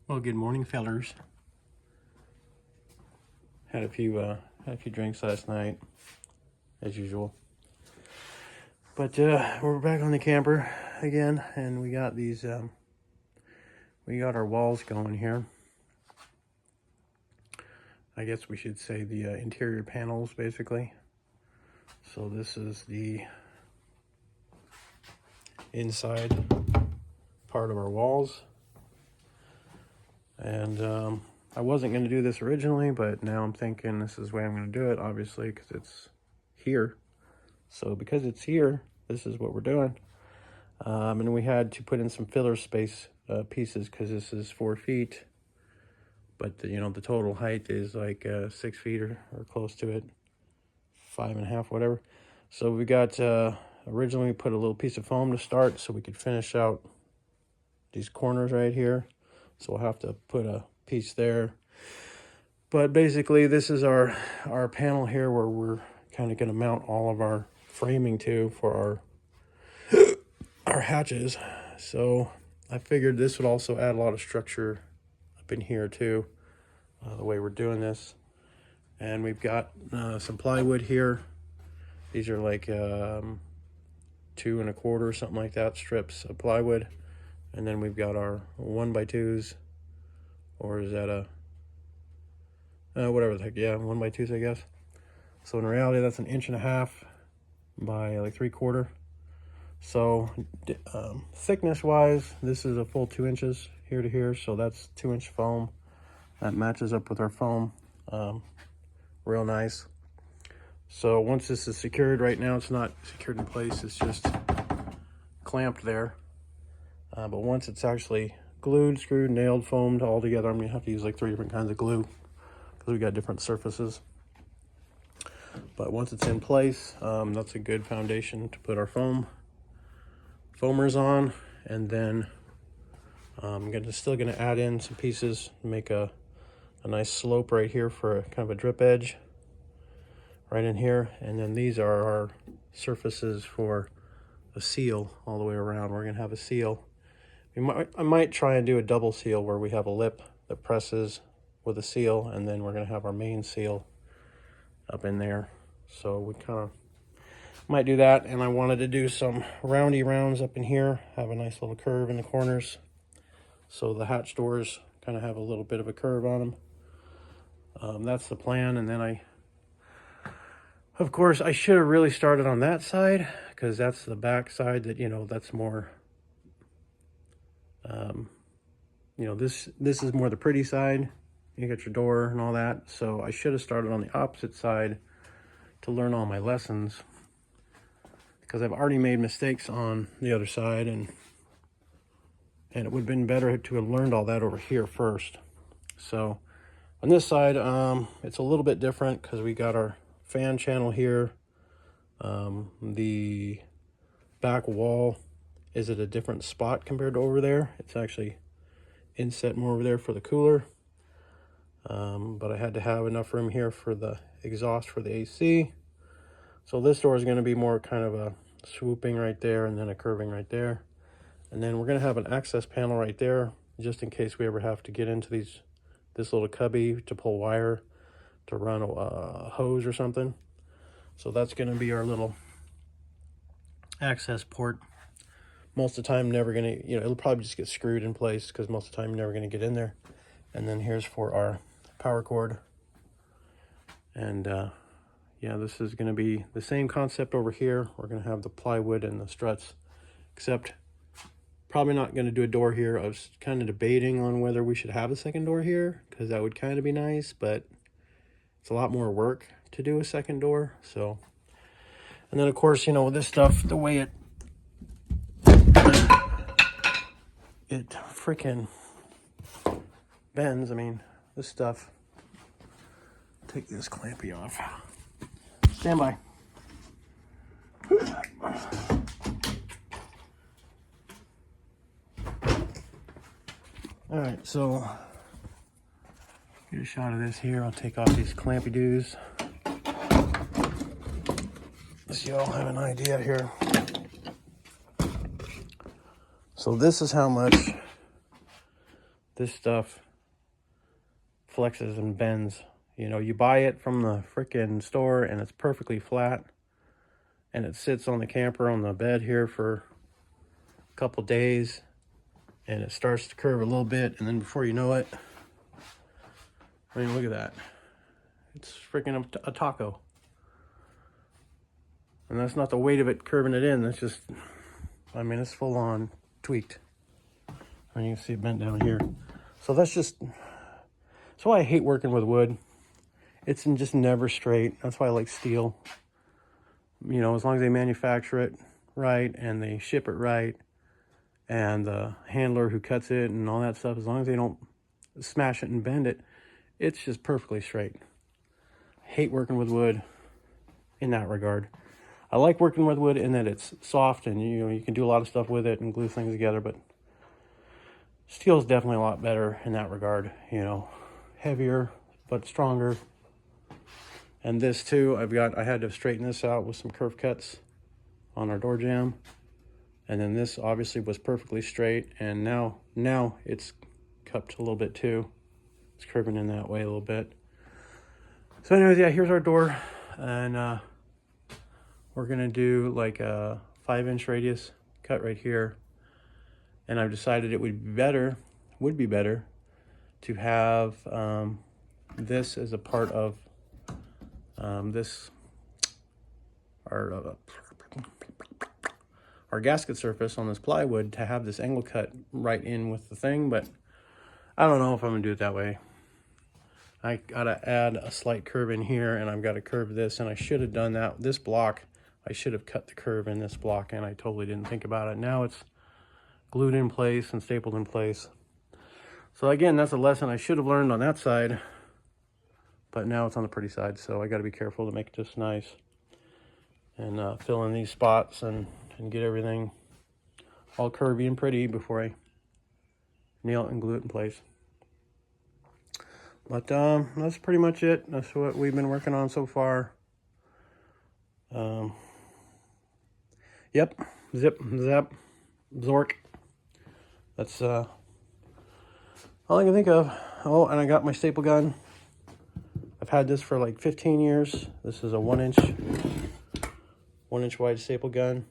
Well, good morning, fellers. Had a few drinks last night, as usual. But we're back on the camper again, and we got these. We got our walls going here. I guess we should say the interior panels, basically. So this is the inside part of our walls, and I wasn't going to do this originally, but now I'm thinking this is the way I'm going to do it, obviously, because it's here. So because it's here, this is what we're doing. And we had to put in some filler space pieces because this is 4 feet. But the total height is like 6 feet or close to it, 5.5, whatever. So we got, originally we put a little piece of foam to start so we could finish out these corners right here. So we'll have to put a piece there. But basically this is our panel here where we're kind of going to mount all of our framing to for our hatches. So I figured this would also add a lot of structure up in here too, the way we're doing this. And we've got some plywood here. These are like 2 1/4 or something like that strips of plywood. And then we've got our 1x2s, or is that whatever the heck, yeah, 1x2s, I guess. So in reality, that's 1.5 inches by like 3/4. So thickness wise, this is a full 2 inches here to here. So that's 2-inch foam. That matches up with our foam real nice. So once this is secured, right now it's not secured in place, it's just clamped there. But once it's actually glued, screwed, nailed, foamed all together, I'm gonna have to use like 3 different kinds of glue because we got different surfaces. But once it's in place, that's a good foundation to put our foamers on. And then I'm still gonna add in some pieces, make a nice slope right here for kind of a drip edge right in here. And then these are our surfaces for a seal all the way around. We're gonna have a seal. I might try and do a double seal where we have a lip that presses with a seal, and then we're gonna have our main seal up in there. So we kind of might do that. And I wanted to do some roundy rounds up in here, have a nice little curve in the corners. So the hatch doors kind of have a little bit of a curve on them. That's the plan. And then of course, I should have really started on that side because that's the back side that, that's more, this is more the pretty side. You got your door and all that. So I should have started on the opposite side to learn all my lessons, because I've already made mistakes on the other side, and it would have been better to have learned all that over here first. So on this side, it's a little bit different because we got our fan channel here. The back wall is at a different spot compared to over there. It's actually inset more over there for the cooler. But I had to have enough room here for the exhaust for the AC. So this door is going to be more kind of a swooping right there and then a curving right there. And then we're going to have an access panel right there just in case we ever have to get into this little cubby to pull wire to run a hose or something. So that's going to be our little access port. Most of the time, never going to, it'll probably just get screwed in place because most of the time you're never going to get in there. And then here's for our power cord. And yeah, this is going to be the same concept over here. We're going to have the plywood and the struts, except probably not going to do a door here. I was kind of debating on whether we should have a second door here because that would kind of be nice, but it's a lot more work to do a second door. So, and then of course, with this stuff, the way it freaking bends. I mean, this stuff, take this clampy off. Stand by. All right, so get a shot of this here. I'll take off these clampy doos so y'all have an idea here. So this is how much This stuff flexes and bends. You know, you buy it from the freaking store and it's perfectly flat, and it sits on the camper on the bed here for a couple days, and it starts to curve a little bit, and then before you know it, I mean, look at that. It's freaking a taco. And that's not the weight of it curving it in. That's just, I mean, it's full on tweaked. And you can see it bent down here. So that's why I hate working with wood. It's just never straight. That's why I like steel. You know, as long as they manufacture it right and they ship it right, and the handler who cuts it and all that stuff, as long as they don't smash it and bend it, it's just perfectly straight. I hate working with wood in that regard. I like working with wood in that it's soft and you can do a lot of stuff with it and glue things together, but steel is definitely a lot better in that regard. You know, heavier but stronger. And this too, I had to straighten this out with some curve cuts on our door jamb, and then this obviously was perfectly straight, and now it's cupped a little bit too. It's curving in that way a little bit. So anyways, yeah, here's our door, and we're gonna do like a 5-inch radius cut right here. And I've decided it would be better to have this as a part of our gasket surface on this plywood, to have this angle cut right in with the thing, but I don't know if I'm gonna do it that way. I gotta add a slight curve in here, and I've got to curve this, and I should have done that. This block, I should have cut the curve in this block, and I totally didn't think about it. Now it's glued in place and stapled in place. So again, that's a lesson I should have learned on that side, but now it's on the pretty side, so I got to be careful to make this nice and fill in these spots and get everything all curvy and pretty before I nail it and glue it in place. But that's pretty much it. That's what we've been working on so far. Yep, zip, zap, zork. That's all I can think of. Oh, and I got my staple gun. I've had this for like 15 years. This is a 1-inch wide staple gun.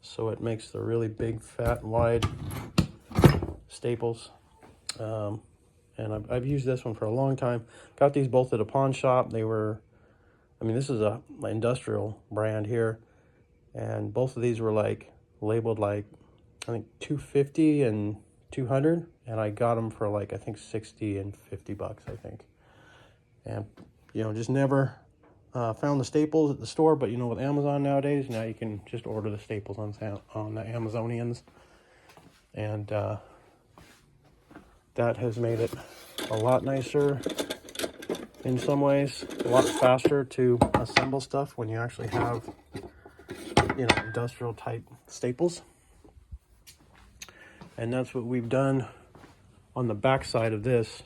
So it makes the really big, fat, wide staples. And I've used this one for a long time. Got these both at a pawn shop. They were, I mean, this is an industrial brand here. And both of these were like labeled like, I think 250 and 200. And I got them for like, I think 60 and 50 bucks, I think. And, you know, just never found the staples at the store. But, you know, with Amazon nowadays, now you can just order the staples on the Amazonians. And that has made it a lot nicer in some ways, a lot faster to assemble stuff when you actually have, you know, industrial type staples. And that's what we've done on the back side of this.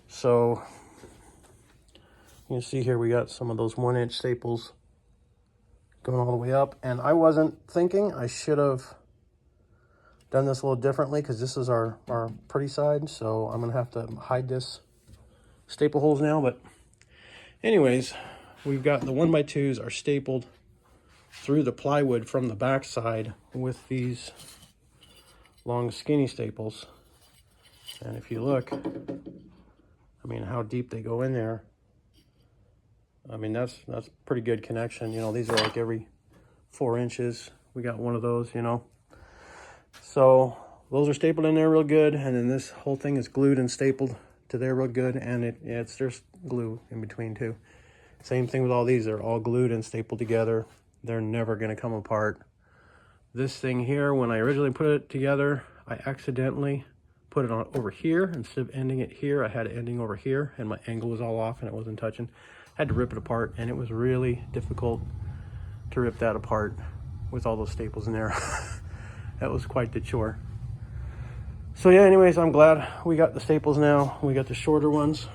So you can see here we got some of those 1-inch staples going all the way up, and I wasn't thinking I should have done this a little differently, because this is our pretty side, so I'm gonna have to hide this staple holes now. But anyways, we've got the 1x2s are stapled through the plywood from the back side with these long skinny staples. And if you look, I mean, how deep they go in there, I mean, that's pretty good connection. You know, these are like every 4 inches. We got one of those, you know. So those are stapled in there real good, and then this whole thing is glued and stapled to there real good, and there's glue in between too. Same thing with all these. They're all glued and stapled together. They're never going to come apart. This thing here, when I originally put it together, I accidentally put it on over here. Instead of ending it here, I had it ending over here, and my angle was all off and it wasn't touching. I had to rip it apart, and it was really difficult to rip that apart with all those staples in there. That was quite the chore. So yeah, anyways, I'm glad we got the staples now. We got the shorter ones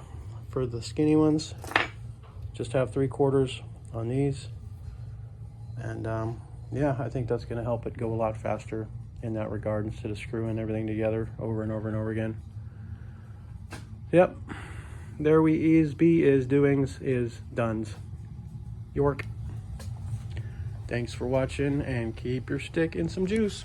for the skinny ones. Just have 3/4 on these. And yeah, I think that's gonna help it go a lot faster in that regard, instead of screwing everything together over and over and over again. Yep. There we is, be is, doings is, dones. York. Thanks for watching, and keep your stick in some juice.